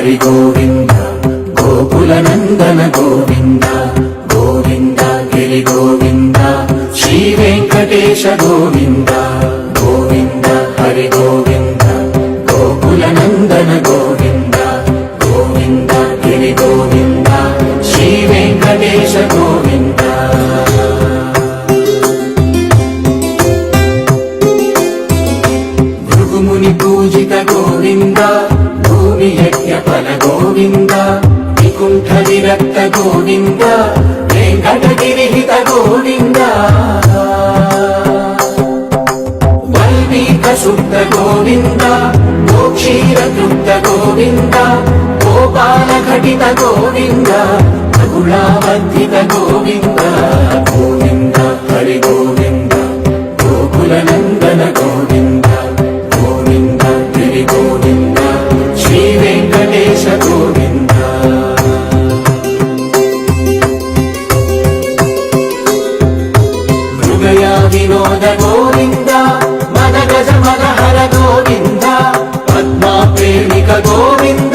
హరి గోవింద గోకుల నందన గోవింద గోవింద గిరి గోవింద శ్రీ వెంకటేశ గోవింద గోవింద హరి గోవింద గోకుల నందన గోవింద గోవింద గిరి గోవింద శ్రీ వెంకటేశ గోవింద భృగుముని పూజిత గోవింద భూమి యజ్ఞ ఫల గోవింద వికుంఠ విరక్త గోవింద వెంకటగిరిహిత గోవింద వల్మీక శుద్ధ గోవింద గోక్షీర తృప్త గోవింద గోపాల ఘటిత గోవింద రఘుళావర్ధిత గోవింద గోవింద హరి గోవింద గోకుల నందన గోవింద గోవింద గిరి గోవింద శ్రీ వెంకటేశ గోవింద మృగయా వినోద గోవింద మద గజ మద హర గోవింద పద్మా ప్రేమిక గోవింద